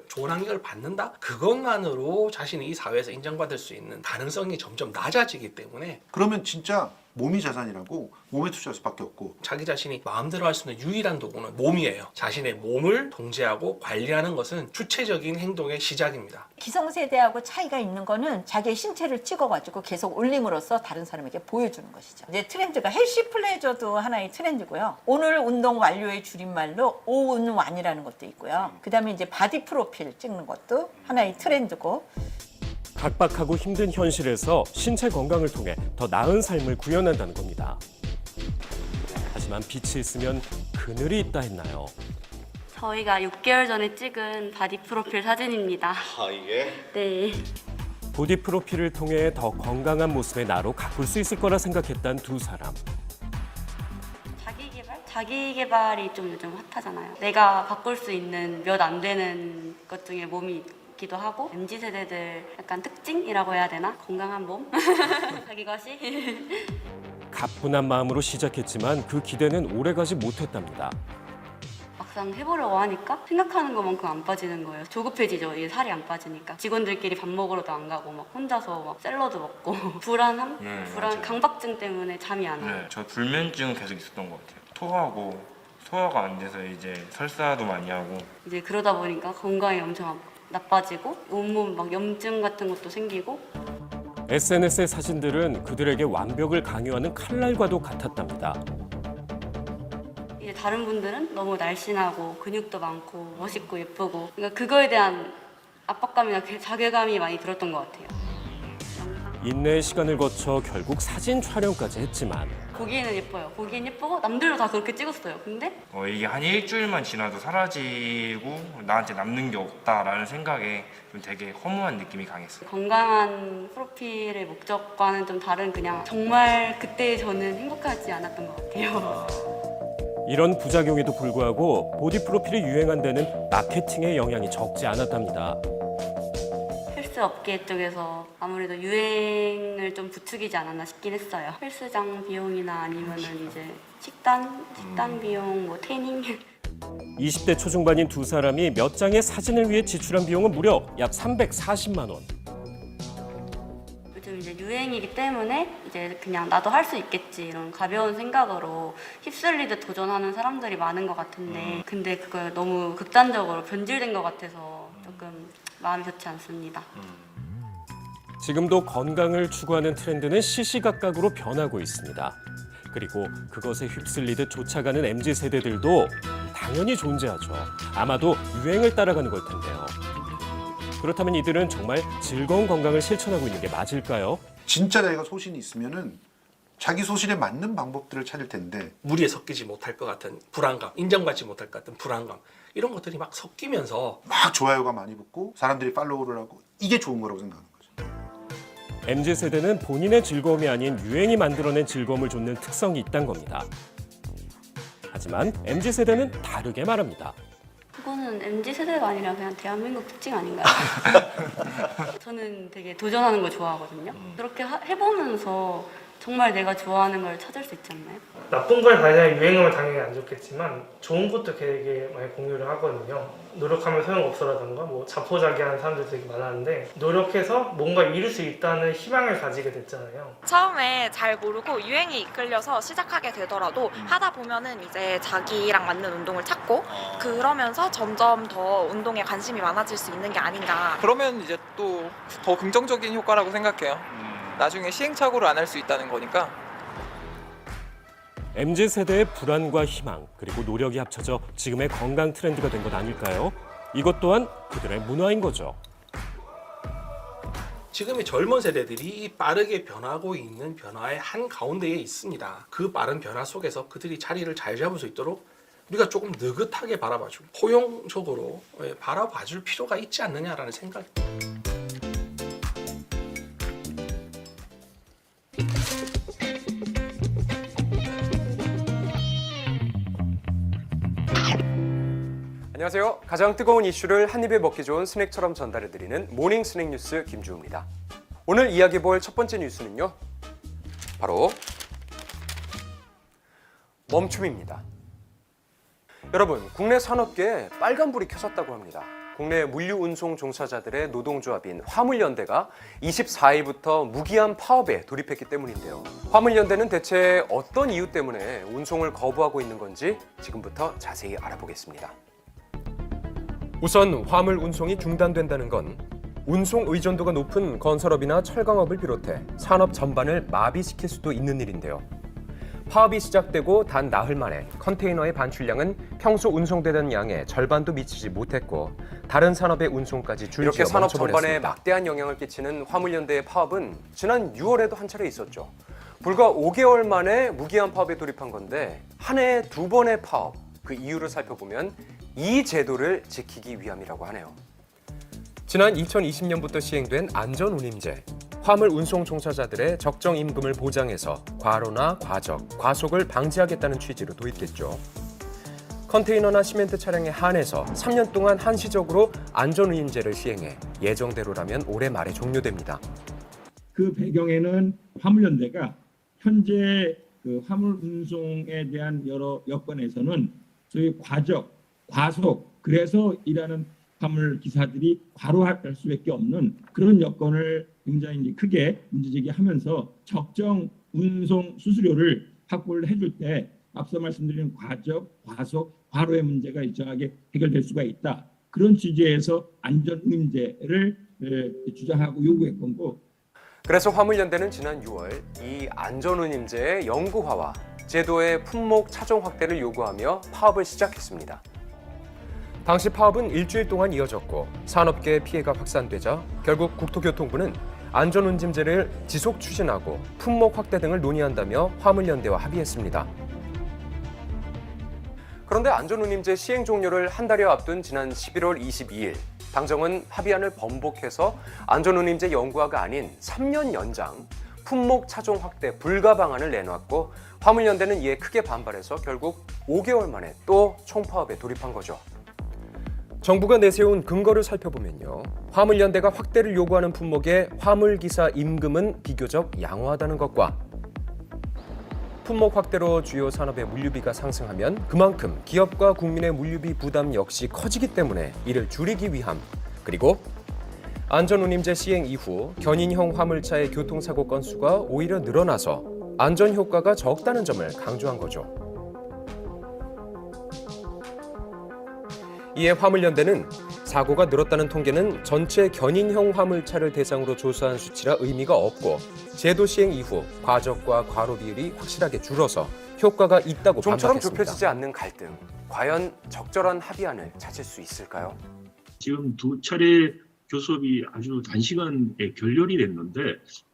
좋은 학력을 받는다 그것만으로 자신이 이 사회에서 인정받을 수 있는 가능성이 점점 낮아지기 때문에 그러면 진짜 몸이 자산이라고 몸에 투자할 수밖에 없고 자기 자신이 마음대로 할 수 있는 유일한 도구는 몸이에요. 자신의 몸을 통제하고 관리하는 것은 주체적인 행동의 시작입니다. 기성세대하고 차이가 있는 거는 자기의 신체를 찍어가지고 계속 올림으로써 다른 사람에게 보여주는 것이죠. 이제 트렌드가 헬시 플레저도 하나의 트렌드고요. 오늘 운동 완료의 줄임말로 오운완이라는 것도 있고요. 그다음에 이제 바디 프로필 찍는 것도 하나의 트렌드고. 각박하고 힘든 현실에서 신체 건강을 통해 더 나은 삶을 구현한다는 겁니다. 하지만 빛이 있으면 그늘이 있다 했나요? 저희가 6개월 전에 찍은 바디 프로필 사진입니다. 아, 이게? 네. 보디 프로필을 통해 더 건강한 모습의 나로 가꿀 수 있을 거라 생각했던 두 사람. 자기 개발이 좀 요즘 핫하잖아요. 내가 바꿀 수 있는 몇 안 되는 것 중에 몸이 있기도 하고, MZ 세대들 약간 특징이라고 해야 되나? 건강한 몸? 자기 것이. 가뿐한 마음으로 시작했지만 그 기대는 오래가지 못했답니다. 막상 해보려고 하니까 생각하는 것만큼 안 빠지는 거예요. 조급해지죠. 이게 살이 안 빠지니까. 직원들끼리 밥 먹으러도 안 가고 막 혼자서 막 샐러드 먹고 불안함? 맞아요. 강박증 때문에 잠이 안 와요. 네, 저 불면증 계속 있었던 것 같아요. 토하고 소화가 안 돼서 이제 설사도 많이 하고. 이제 그러다 보니까 건강이 엄청 나빠지고 온몸 막 염증 같은 것도 생기고. SNS의 사진들은 그들에게 완벽을 강요하는 칼날과도 같았답니다. 이제 다른 분들은 너무 날씬하고 근육도 많고 멋있고 예쁘고, 그러니까 그거에 대한 압박감이나 자괴감이 많이 들었던 것 같아요. 인내의 시간을 거쳐 결국 사진 촬영까지 했지만 보기에는 예뻐요. 보기엔 예쁘고 남들도 다 그렇게 찍었어요. 근데 이게 한 일주일만 지나도 사라지고 나한테 남는 게 없다라는 생각에 좀 되게 허무한 느낌이 강했어요. 건강한 프로필의 목적과는 좀 다른, 그냥 정말 그때 저는 행복하지 않았던 것 같아요. 이런 부작용에도 불구하고 보디 프로필이 유행한 데는 마케팅의 영향이 적지 않았답니다. 헬스 업계 쪽에서 아무래도 유행을 좀 부추기지 않았나 싶긴 했어요. 헬스장 비용이나 아니면은 이제 식단 비용, 뭐 태닝. 20대 초중반인 두 사람이 몇 장의 사진을 위해 지출한 비용은 무려 약 340만 원. 요즘 이제 유행이기 때문에 이제 그냥 나도 할 수 있겠지 이런 가벼운 생각으로 휩쓸리듯 도전하는 사람들이 많은 것 같은데, 근데 그걸 너무 극단적으로 변질된 것 같아서 조금 마음이 좋지 않습니다. 지금도 건강을 추구하는 트렌드는 시시각각으로 변하고 있습니다. 그리고 그것에 휩쓸리듯 쫓아가는 MZ세대들도 당연히 존재하죠. 아마도 유행을 따라가는 걸 텐데요. 그렇다면 이들은 정말 즐거운 건강을 실천하고 있는 게 맞을까요? 진짜 내가 소신이 있으면은 자기 소신에 맞는 방법들을 찾을 텐데, 무리에 섞이지 못할 것 같은 불안감, 인정받지 못할 것 같은 불안감, 이런 것들이 막 섞이면서 막 좋아요가 많이 붙고 사람들이 팔로우를 하고, 이게 좋은 거라고 생각하는 거죠. MZ세대는 본인의 즐거움이 아닌 유행이 만들어낸 즐거움을 쫓는 특성이 있다는 겁니다. 하지만 MZ세대는 다르게 말합니다. 그거는 MZ세대가 아니라 그냥 대한민국 특징 아닌가요? 저는 되게 도전하는 걸 좋아하거든요. 그렇게 해보면서 정말 내가 좋아하는 걸 찾을 수 있지 않나요? 나쁜 걸 당연히 유행하면 당연히 안 좋겠지만 좋은 것도 되게 많이 공유를 하거든요. 노력하면 소용없어라던가 뭐 자포자기하는 사람들도 되게 많았는데, 노력해서 뭔가 이룰 수 있다는 희망을 가지게 됐잖아요. 처음에 잘 모르고 유행에 이끌려서 시작하게 되더라도 하다 보면은 이제 자기랑 맞는 운동을 찾고, 그러면서 점점 더 운동에 관심이 많아질 수 있는 게 아닌가. 그러면 이제 또 더 긍정적인 효과라고 생각해요. 나중에 시행착오를 안 할 수 있다는 거니까. MZ세대의 불안과 희망, 그리고 노력이 합쳐져 지금의 건강 트렌드가 된 것 아닐까요? 이것 또한 그들의 문화인 거죠. 지금의 젊은 세대들이 빠르게 변하고 있는 변화의 한 가운데에 있습니다. 그 빠른 변화 속에서 그들이 자리를 잘 잡을 수 있도록 우리가 조금 느긋하게 바라봐주고 포용적으로 바라봐줄 필요가 있지 않느냐라는 생각이 듭니다. 안녕하세요. 가장 뜨거운 이슈를 한 입에 먹기 좋은 스낵처럼 전달해드리는 모닝 스낵 뉴스 김주우입니다. 오늘 이야기해볼 첫 번째 뉴스는요, 바로 멈춤입니다. 여러분, 국내 산업계에 빨간불이 켜졌다고 합니다. 국내 물류운송 종사자들의 노동조합인 화물연대가 24일부터 무기한 파업에 돌입했기 때문인데요. 화물연대는 대체 어떤 이유 때문에 운송을 거부하고 있는 건지 지금부터 자세히 알아보겠습니다. 우선 화물 운송이 중단된다는 건 운송 의존도가 높은 건설업이나 철강업을 비롯해 산업 전반을 마비시킬 수도 있는 일인데요. 파업이 시작되고 단 나흘 만에 컨테이너의 반출량은 평소 운송되던 양의 절반도 미치지 못했고, 다른 산업의 운송까지 줄지어 이렇게 산업 전반에 막대한 영향을 끼치는 화물연대의 파업은 지난 6월에도 한 차례 있었죠. 불과 5개월 만에 무기한 파업에 돌입한 건데, 한 해에 2번의 파업, 그 이유를 살펴보면 이 제도를 지키기 위함이라고 하네요. 지난 2020년부터 시행된 안전운임제. 화물 운송 종사자들의 적정 임금을 보장해서 과로나 과적, 과속을 방지하겠다는 취지로 도입됐죠. 컨테이너나 시멘트 차량에 한해서 3년 동안 한시적으로 안전운임제를 시행해 예정대로라면 올해 말에 종료됩니다. 그 배경에는 화물연대가 현재 그 화물 운송에 대한 여러 여건에서는 소위 과적, 과속, 그래서 일하는 화물 기사들이 과로할 수밖에 없는 그런 여건을 굉장히 이제 크게 문제제기하면서 적정 운송 수수료를 확보를 해줄 때 앞서 말씀드린 과적, 과속, 과로의 문제가 일정하게 해결될 수가 있다. 그런 취지에서 안전운임제를 주장하고 요구했던 거고. 그래서 화물연대는 지난 6월 이 안전운임제의 영구화와 제도의 품목 차종 확대를 요구하며 파업을 시작했습니다. 당시 파업은 일주일 동안 이어졌고 산업계의 피해가 확산되자 결국 국토교통부는 안전운임제를 지속 추진하고 품목 확대 등을 논의한다며 화물연대와 합의했습니다. 그런데 안전운임제 시행 종료를 한 달여 앞둔 지난 11월 22일 당정은 합의안을 번복해서 안전운임제 영구화가 아닌 3년 연장, 품목 차종 확대 불가 방안을 내놓았고 화물연대는 이에 크게 반발해서 결국 5개월 만에 또 총파업에 돌입한 거죠. 정부가 내세운 근거를 살펴보면요. 화물연대가 확대를 요구하는 품목의 화물기사 임금은 비교적 양호하다는 것과 품목 확대로 주요 산업의 물류비가 상승하면 그만큼 기업과 국민의 물류비 부담 역시 커지기 때문에 이를 줄이기 위함, 그리고 안전운임제 시행 이후 견인형 화물차의 교통사고 건수가 오히려 늘어나서 안전 효과가 적다는 점을 강조한 거죠. 이에 화물연대는 사고가 늘었다는 통계는 전체 견인형 화물차를 대상으로 조사한 수치라 의미가 없고 제도 시행 이후 과적과 과로 비율이 확실하게 줄어서 효과가 있다고 반박했습니다. 좀처럼 좁혀지지 않는 갈등, 과연 적절한 합의안을 찾을 수 있을까요? 지금 두 차례 교섭이 아주 단시간에 결렬이 됐는데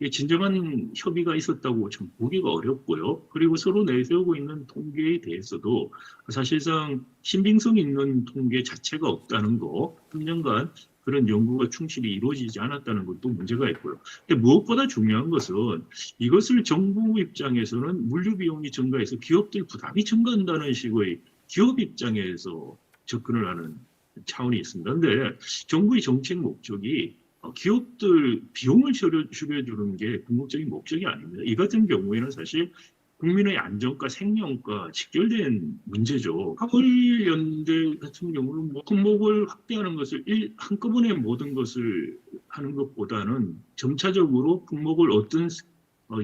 이게 진정한 협의가 있었다고 참 보기가 어렵고요. 그리고 서로 내세우고 있는 통계에 대해서도 사실상 신빙성 있는 통계 자체가 없다는 거, 3년간 그런 연구가 충실히 이루어지지 않았다는 것도 문제가 있고요. 근데 무엇보다 중요한 것은 이것을 정부 입장에서는 물류 비용이 증가해서 기업들 부담이 증가한다는 식의 기업 입장에서 접근을 하는 차원이 있습니다. 그런데 정부의 정책 목적이 기업들 비용을 줄여주는 게 궁극적인 목적이 아닙니다. 이 같은 경우에는 사실 국민의 안전과 생명과 직결된 문제죠. 화물연대 같은 경우는 품목을 확대하는 것을 한꺼번에 모든 것을 하는 것보다는 점차적으로 품목을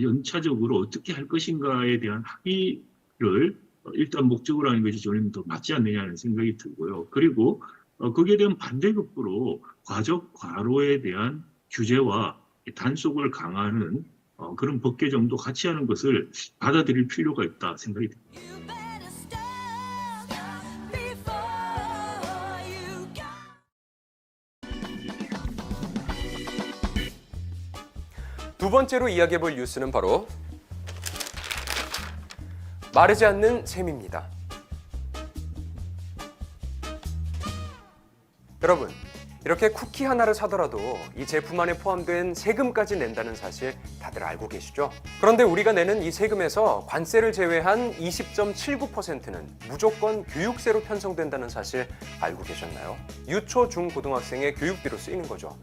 연차적으로 어떻게 할 것인가에 대한 합의를 일단 목적으로 하는 것이 저는 더 맞지 않느냐는 생각이 들고요. 그리고 거기에 대한 반대급부로 과적, 과로에 대한 규제와 단속을 강화하는 그런 법 개정도 같이 하는 것을 받아들일 필요가 있다 생각이 듭니다. 두 번째로 이야기해볼 뉴스는 바로 마르지 않는 셈입니다. 여러분, 이렇게 쿠키 하나를 사더라도 이 제품 안에 포함된 세금까지 낸다는 사실 다들 알고 계시죠? 그런데 우리가 내는 이 세금에서 관세를 제외한 20.79%는 무조건 교육세로 편성된다는 사실 알고 계셨나요? 유초, 중, 고등학생의 교육비로 쓰이는 거죠.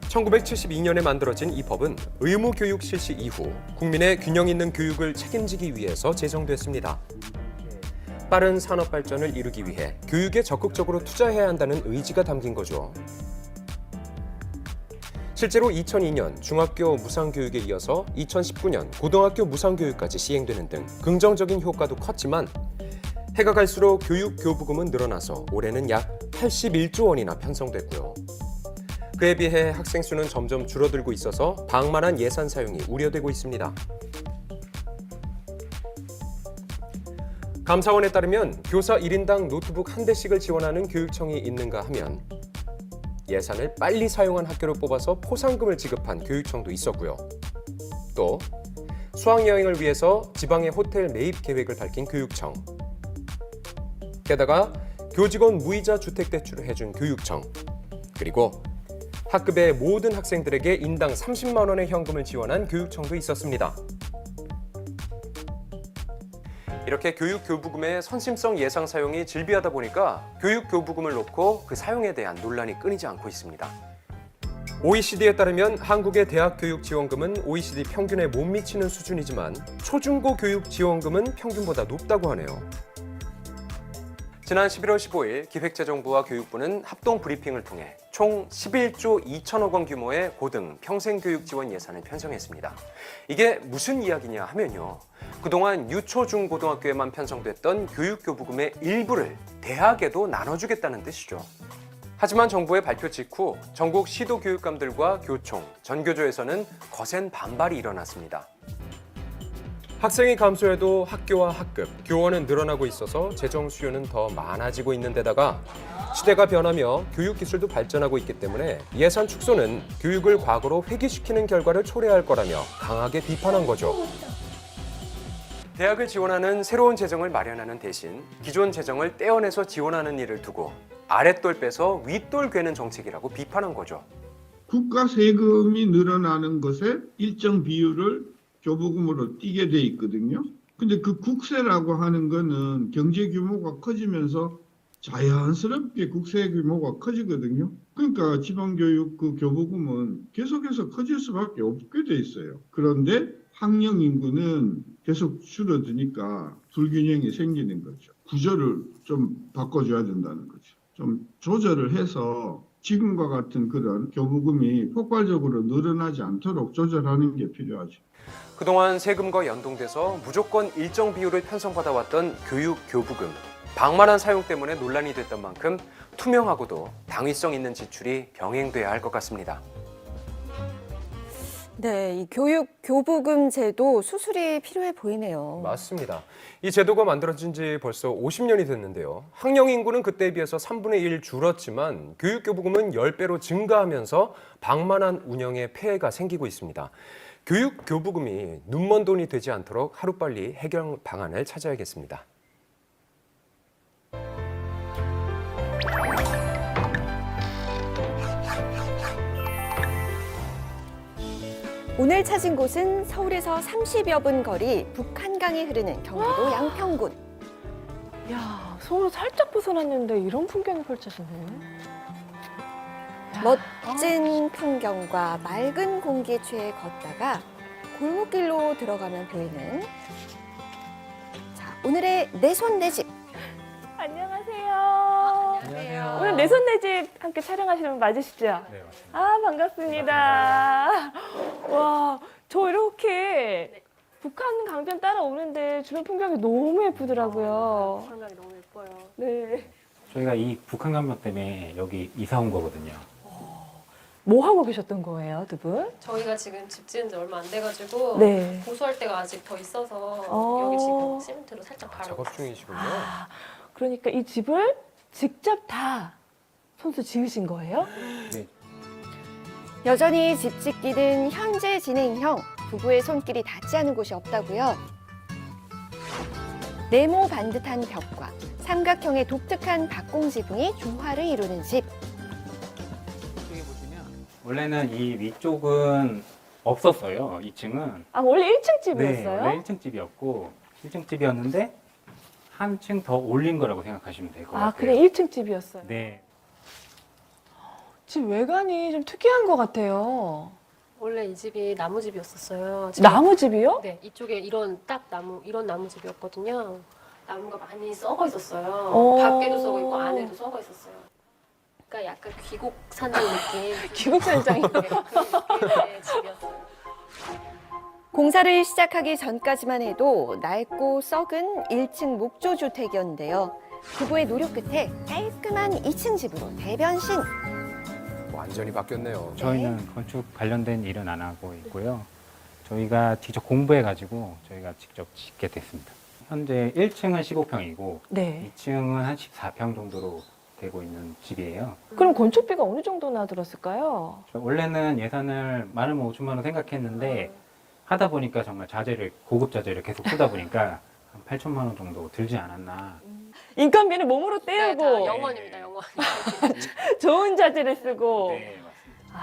1972년에 만들어진 이 법은 의무교육 실시 이후 국민의 균형 있는 교육을 책임지기 위해서 제정됐습니다. 빠른 산업 발전을 이루기 위해 교육에 적극적으로 투자해야 한다는 의지가 담긴 거죠. 실제로 2002년 중학교 무상교육에 이어서 2019년 고등학교 무상교육까지 시행되는 등 긍정적인 효과도 컸지만 해가 갈수록 교육 교부금은 늘어나서 올해는 약 81조 원이나 편성됐고요. 그에 비해 학생 수는 점점 줄어들고 있어서 방만한 예산 사용이 우려되고 있습니다. 감사원에 따르면 교사 1인당 노트북 한 대씩을 지원하는 교육청이 있는가 하면 예산을 빨리 사용한 학교를 뽑아서 포상금을 지급한 교육청도 있었고요. 또 수학여행을 위해서 지방의 호텔 매입 계획을 밝힌 교육청. 게다가 교직원 무이자 주택대출을 해준 교육청. 그리고 학급의 모든 학생들에게 인당 30만 원의 현금을 지원한 교육청도 있었습니다. 이렇게 교육교부금의 선심성 예상 사용이 질비하다 보니까 교육교부금을 놓고 그 사용에 대한 논란이 끊이지 않고 있습니다. OECD에 따르면 한국의 대학교육지원금은 OECD 평균에 못 미치는 수준이지만 초중고 교육지원금은 평균보다 높다고 하네요. 지난 11월 15일 기획재정부와 교육부는 합동 브리핑을 통해 총 11조 2천억 원 규모의 고등 평생교육 지원 예산을 편성했습니다. 이게 무슨 이야기냐 하면요. 그동안 유초, 중, 고등학교에만 편성됐던 교육교부금의 일부를 대학에도 나눠주겠다는 뜻이죠. 하지만 정부의 발표 직후 전국 시도교육감들과 교총, 전교조에서는 거센 반발이 일어났습니다. 학생이 감소해도 학교와 학급, 교원은 늘어나고 있어서 재정 수요는 더 많아지고 있는 데다가 시대가 변하며 교육기술도 발전하고 있기 때문에 예산 축소는 교육을 과거로 회귀시키는 결과를 초래할 거라며 강하게 비판한 거죠. 대학을 지원하는 새로운 재정을 마련하는 대신 기존 재정을 떼어내서 지원하는 일을 두고 아랫돌 빼서 윗돌 괴는 정책이라고 비판한 거죠. 국가 세금이 늘어나는 것에 일정 비율을 교부금으로 띄게 돼 있거든요. 근데 그 국세라고 하는 거는 경제 규모가 커지면서 자연스럽게 국세 규모가 커지거든요. 그러니까 지방교육 그 교부금은 계속해서 커질 수밖에 없게 돼 있어요. 그런데 학령 인구는 계속 줄어드니까 불균형이 생기는 거죠. 구조를 좀 바꿔줘야 된다는 거죠. 좀 조절을 해서 지금과 같은 그런 교부금이 폭발적으로 늘어나지 않도록 조절하는 게 필요하죠. 그동안 세금과 연동돼서 무조건 일정 비율을 편성받아왔던 교육교부금. 방만한 사용 때문에 논란이 됐던 만큼 투명하고도 당위성 있는 지출이 병행돼야 할 것 같습니다. 네, 이 교육교부금 제도 수술이 필요해 보이네요. 맞습니다. 이 제도가 만들어진 지 벌써 50년이 됐는데요. 학령 인구는 그때에 비해서 3분의 1 줄었지만 교육교부금은 10배로 증가하면서 방만한 운영에 폐해가 생기고 있습니다. 교육교부금이 눈먼 돈이 되지 않도록 하루빨리 해결 방안을 찾아야겠습니다. 오늘 찾은 곳은 서울에서 30여 분 거리 북한강이 흐르는 경기도 양평군. 야, 서울 살짝 벗어났는데 이런 풍경이 펼쳐지네. 멋진 풍경과 맑은 공기에 취해 걷다가 골목길로 들어가면 보이는 오늘의 내 손 내 집. 안녕하세요. 안녕하세요. 오늘 내 손 내 집 함께 촬영하시는 분 맞으시죠? 네, 맞습니다. 아, 반갑습니다. 와, 저 이렇게 북한 강변 따라오는데 주변 풍경이 너무 예쁘더라고요. 북한강이 너무 예뻐요. 네. 저희가 이 북한강변 때문에 여기 이사 온 거거든요. 뭐 하고 계셨던 거예요, 두 분? 저희가 지금 집 지은 지 얼마 안 돼가지고 네. 보수할 때가 아직 더 있어서 여기 지금 시멘트로 살짝 바르고 작업 중이시군요. 그러니까 이 집을 직접 다 손수 지으신 거예요? 네. 여전히 집 짓기는 현재 진행형. 부부의 손길이 닿지 않은 곳이 없다고요. 네모 반듯한 벽과 삼각형의 독특한 박공 지붕이 조화를 이루는 집. 여기 보시면 원래는 이 위쪽은 없었어요. 2층은. 아, 원래 1층 네, 집이었어요? 원래 1층 집이었고 1층 집이었는데 한 층 더 올린 거라고 생각하시면 될 것 같아요. 아, 그래 1층 집이었어요. 네. 집 외관이 좀 특이한 것 같아요. 원래 이 집이 나무집이었었어요. 나무집이요? 네, 이쪽에 이런 나무집이었거든요. 나무가 많이 썩어 있었어요. 오. 밖에도 썩어 있고 안에도 썩어 있었어요. 그러니까 약간 귀곡 사는 느낌. 귀곡 산장이요? 네, 그런 집이었어요. 공사를 시작하기 전까지만 해도 낡고 썩은 1층 목조주택이었는데요. 부부의 노력 끝에 깔끔한 2층 집으로 대변신. 완전히 바뀌었네요. 저희는 건축 관련된 일은 안 하고 있고요. 저희가 직접 공부해가지고 저희가 직접 짓게 됐습니다. 현재 1층은 15평이고 네. 2층은 한 14평 정도로 되고 있는 집이에요. 그럼 건축비가 어느 정도나 들었을까요? 원래는 예산을 많으면 5천만 원 생각했는데 하다 보니까 정말 고급 자재를 계속 쓰다 보니까 한 8천만 원 정도 들지 않았나. 인건비는 몸으로 떼우고 네, 다 영원입니다, 영원. 좋은 자재를 쓰고. 네, 맞습니다.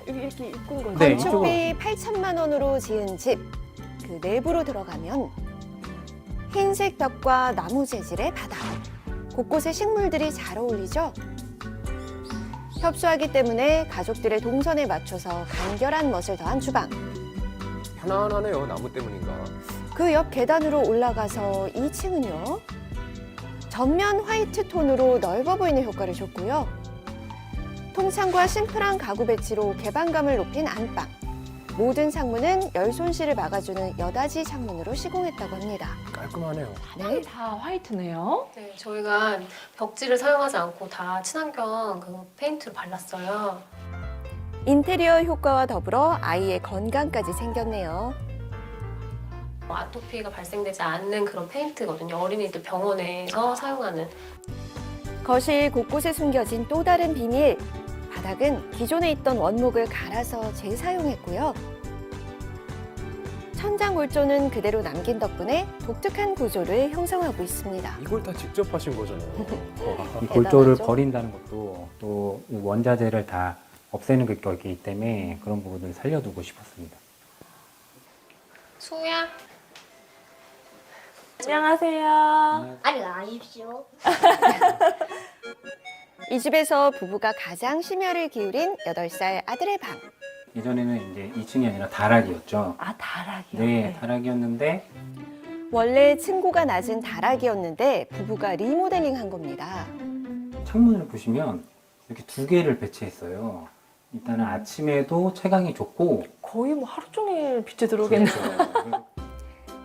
여기 이렇게 입군 거죠? 네, 건축비 8천만 원으로 지은 집. 그 내부로 들어가면 흰색 벽과 나무 재질의 바닥. 곳곳에 식물들이 잘 어울리죠? 협소하기 때문에 가족들의 동선에 맞춰서 간결한 멋을 더한 주방. 편안하네요. 나무 때문인가. 그 옆 계단으로 올라가서 2층은요. 전면 화이트 톤으로 넓어 보이는 효과를 줬고요. 통창과 심플한 가구 배치로 개방감을 높인 안방. 모든 창문은 열 손실을 막아주는 여닫이 창문으로 시공했다고 합니다. 깔끔하네요. 네. 다 화이트네요. 네, 저희가 벽지를 사용하지 않고 다 친환경 그 페인트를 발랐어요. 인테리어 효과와 더불어 아이의 건강까지 생겼네요. 아토피가 발생되지 않는 그런 페인트거든요. 어린이들 병원에서 사용하는. 거실 곳곳에 숨겨진 또 다른 비밀. 바닥은 기존에 있던 원목을 갈아서 재사용했고요. 천장 골조는 그대로 남긴 덕분에 독특한 구조를 형성하고 있습니다. 이걸 다 직접 하신 거잖아요. 이 골조를 대단하죠? 버린다는 것도 또 원자재를 다 없애는 거기 때문에 그런 부분을 살려두고 싶었습니다. 수야. 안녕하세요. 안녕하십시오. 이 집에서 부부가 가장 심혈을 기울인 8살 아들의 방. 예전에는 이제 2층이 아니라 다락이었죠. 아, 다락이요? 네, 다락이었는데 원래 층고가 낮은 다락이었는데 부부가 리모델링한 겁니다. 창문을 보시면 이렇게 2개를 배치했어요. 일단은 아침에도 채광이 좋고 거의 뭐 하루 종일 빛이 들어오겠네요.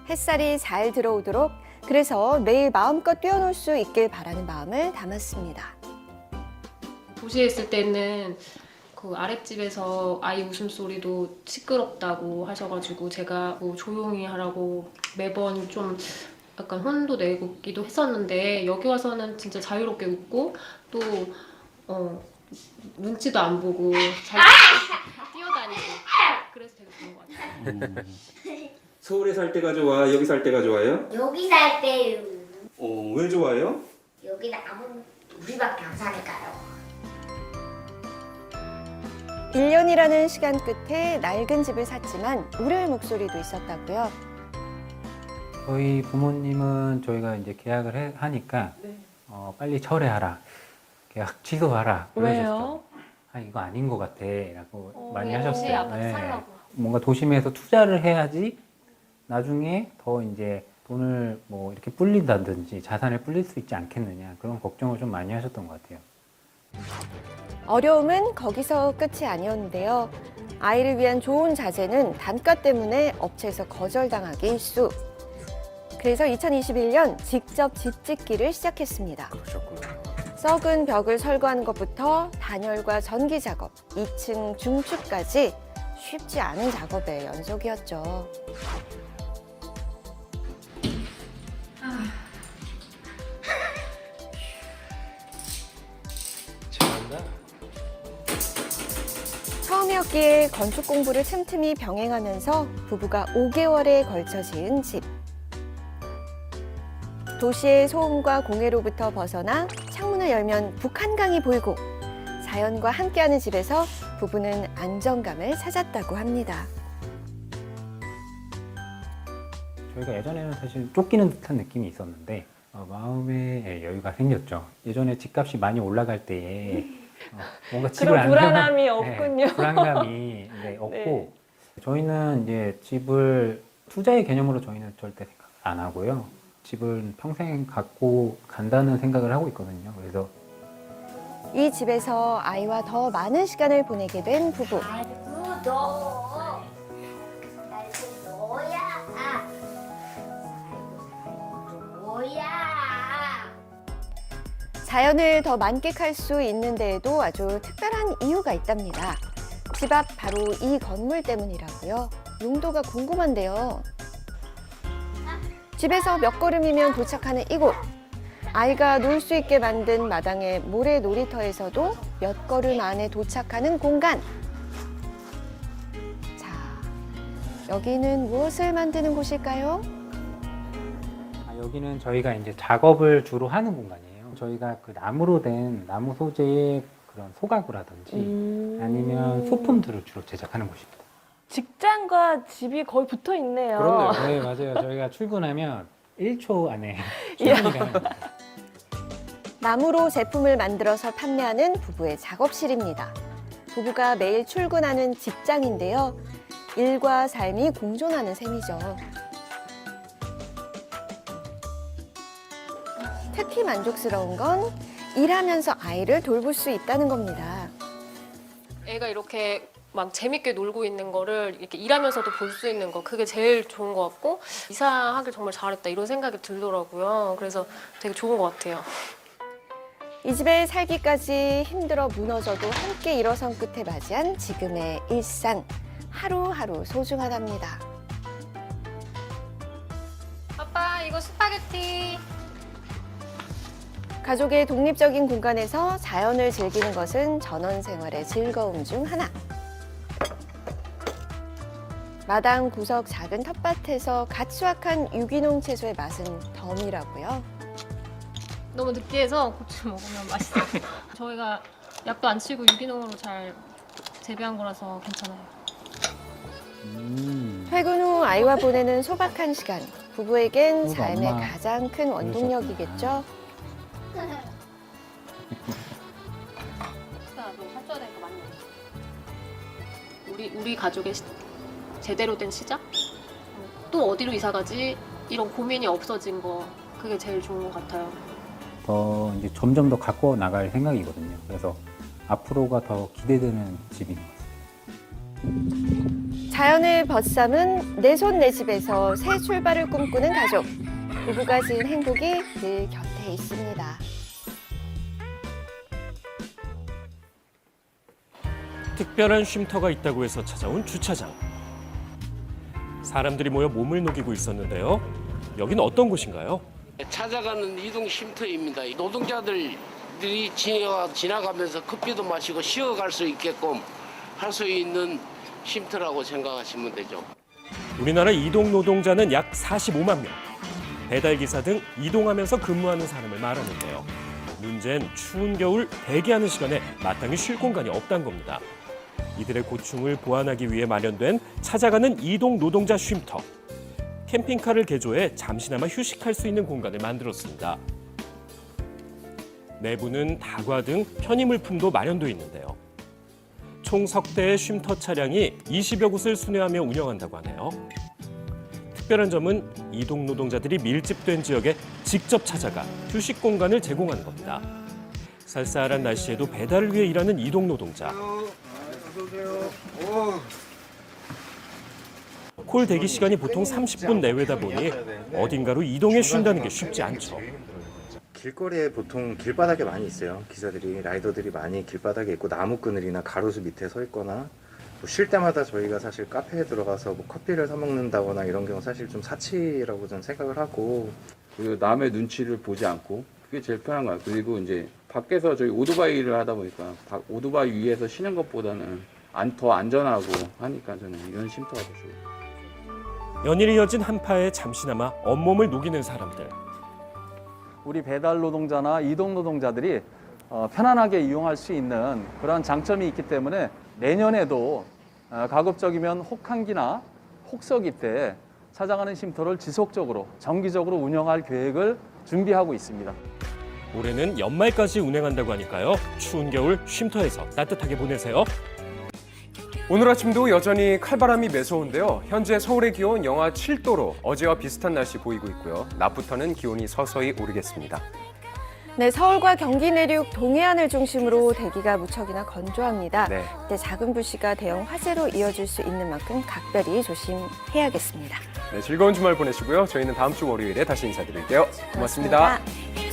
햇살이 잘 들어오도록 그래서 매일 마음껏 뛰어놀 수 있길 바라는 마음을 담았습니다. 도시에 있을 때는 그 아랫집에서 아이 웃음소리도 시끄럽다고 하셔가지고 제가 뭐 조용히 하라고 매번 좀 약간 혼도 내기도 했었는데 여기 와서는 진짜 자유롭게 웃고 또 눈치도 안 보고 잘 뛰어다니고 그래서 되게 좋은 것 같아요. 서울에 살 때가 좋아? 여기 살 때가 좋아요? 여기 살 때요. 왜 좋아요? 여기는 우리밖에 안 사니까요. 1년이라는 시간 끝에 낡은 집을 샀지만 우려의 목소리도 있었다고요. 저희 부모님은 저희가 이제 계약을 하니까 빨리 철회하라, 계약 취소하라 그러셨죠. 왜요? 아 이거 아닌 것 같아라고 많이 도시 하셨어요. 아파트 살라고. 뭔가 도심에서 투자를 해야지 나중에 더 이제 돈을 뭐 이렇게 불린다든지 자산을 불릴 수 있지 않겠느냐 그런 걱정을 좀 많이 하셨던 것 같아요. 어려움은 거기서 끝이 아니었는데요. 아이를 위한 좋은 자재는 단가 때문에 업체에서 거절당하기 일쑤. 그래서 2021년 직접 집 짓기를 시작했습니다. 썩은 벽을 설거하는 것부터 단열과 전기 작업, 2층 중축까지 쉽지 않은 작업의 연속이었죠. 처음이었기에 건축 공부를 틈틈이 병행하면서 부부가 5개월에 걸쳐 지은 집. 도시의 소음과 공해로부터 벗어나 창문을 열면 북한강이 보이고 자연과 함께하는 집에서 부부는 안정감을 찾았다고 합니다. 저희가 예전에는 사실 쫓기는 듯한 느낌이 있었는데 마음에 여유가 생겼죠. 예전에 집값이 많이 올라갈 때에 뭔가 집을 그런 안 불안함이 네, 없군요. 불안감이 없고 네. 저희는 이제 집을 투자의 개념으로 저희는 절대 생각 안 하고요. 집을 평생 갖고 간다는 생각을 하고 있거든요. 그래서 이 집에서 아이와 더 많은 시간을 보내게 된 부부. 자연을 더 만끽할 수 있는 데에도 아주 특별한 이유가 있답니다. 집 앞 바로 이 건물 때문이라고요. 용도가 궁금한데요. 집에서 몇 걸음이면 도착하는 이곳. 아이가 놀 수 있게 만든 마당의 모래 놀이터에서도 몇 걸음 안에 도착하는 공간. 자, 여기는 무엇을 만드는 곳일까요? 여기는 저희가 이제 작업을 주로 하는 공간이에요. 저희가 그 나무로 된 나무 소재의 그런 소가구라든지 아니면 소품들을 주로 제작하는 곳입니다. 직장과 집이 거의 붙어 있네요. 그렇네요. 네, 맞아요. 저희가 출근하면 1초 안에 출근이 가능합니다. 나무로 제품을 만들어서 판매하는 부부의 작업실입니다. 부부가 매일 출근하는 직장인데요. 일과 삶이 공존하는 셈이죠. 특히 만족스러운 건 일하면서 아이를 돌볼 수 있다는 겁니다. 애가 이렇게 막 재밌게 놀고 있는 거를 이렇게 일하면서도 볼 수 있는 거, 그게 제일 좋은 것 같고, 이사하길 정말 잘했다 이런 생각이 들더라고요. 그래서 되게 좋은 것 같아요. 이 집에 살기까지 힘들어 무너져도 함께 일어선 끝에 맞이한 지금의 일상. 하루하루 소중하답니다. 아빠, 이거 스파게티. 가족의 독립적인 공간에서 자연을 즐기는 것은 전원 생활의 즐거움 중 하나. 마당 구석 작은 텃밭에서 갓 수확한 유기농 채소의 맛은 덤이라고요. 너무 느끼해서 고추 먹으면 맛있어요. 저희가 약도 안 치고 유기농으로 잘 재배한 거라서 괜찮아요. 퇴근 후 아이와 보내는 소박한 시간. 부부에겐 삶의 엄마 가장 큰 원동력이겠죠. 사줘야 될 거 많이 우리 가족의 제대로 된 시작? 또 어디로 이사 가지? 이런 고민이 없어진 거, 그게 제일 좋은 것 같아요. 더 이제 점점 더 갖고 나갈 생각이거든요. 그래서 앞으로가 더 기대되는 집인 것 같습니다. 자연을 벗삼은 내 손 내 집에서 새 출발을 꿈꾸는 가족. 부부가 지은 행복이 늘 곁에 있습니다. 특별한 쉼터가 있다고 해서 찾아온 주차장. 사람들이 모여 몸을 녹이고 있었는데요. 여긴 어떤 곳인가요? 찾아가는 이동 쉼터입니다. 노동자들이 지나가면서 커피도 마시고 쉬어갈 수 있게끔 할 수 있는 쉼터라고 생각하시면 되죠. 우리나라 이동 노동자는 약 45만 명. 배달기사 등 이동하면서 근무하는 사람을 말하는데요. 문제는 추운 겨울 대기하는 시간에 마땅히 쉴 공간이 없다는 겁니다. 이들의 고충을 보완하기 위해 마련된 찾아가는 이동 노동자 쉼터. 캠핑카를 개조해 잠시나마 휴식할 수 있는 공간을 만들었습니다. 내부는 다과 등 편의물품도 마련돼 있는데요. 총 석 대의 쉼터 차량이 20여 곳을 순회하며 운영한다고 하네요. 특별한 점은 이동 노동자들이 밀집된 지역에 직접 찾아가 휴식 공간을 제공하는 겁니다. 쌀쌀한 날씨에도 배달을 위해 일하는 이동 노동자. 콜 대기 시간이 보통 30분 내외다 보니 어딘가로 이동해 쉰다는 게 쉽지 않죠. 길거리에 보통 길바닥에 많이 있어요. 기사들이, 라이더들이 많이 길바닥에 있고 나무 그늘이나 가로수 밑에 서 있거나 쉴 때마다 저희가 사실 카페에 들어가서 뭐 커피를 사 먹는다거나 이런 경우 사실 좀 사치라고 저는 생각을 하고, 그리고 남의 눈치를 보지 않고 그게 제일 편한 거야. 그리고 이제 밖에서 저희 오토바이를 하다 보니까 오토바이 위에서 쉬는 것보다는 더 안전하고 하니까 저는 이런 쉼터가 더 좋아요. 연일 이어진 한파에 잠시나마 온몸을 녹이는 사람들. 우리 배달 노동자나 이동 노동자들이 편안하게 이용할 수 있는 그런 장점이 있기 때문에 내년에도 가급적이면 혹한기나 혹서기 때 찾아가는 쉼터를 지속적으로 정기적으로 운영할 계획을 준비하고 있습니다. 올해는 연말까지 운행한다고 하니까요. 추운 겨울 쉼터에서 따뜻하게 보내세요. 오늘 아침도 여전히 칼바람이 매서운데요. 현재 서울의 기온 영하 7도로 어제와 비슷한 날씨 보이고 있고요. 낮부터는 기온이 서서히 오르겠습니다. 네, 서울과 경기 내륙 동해안을 중심으로 대기가 무척이나 건조합니다. 네. 이때 작은 불씨가 대형 화재로 이어질 수 있는 만큼 각별히 조심해야겠습니다. 네, 즐거운 주말 보내시고요. 저희는 다음 주 월요일에 다시 인사드릴게요. 고맙습니다. 고맙습니다.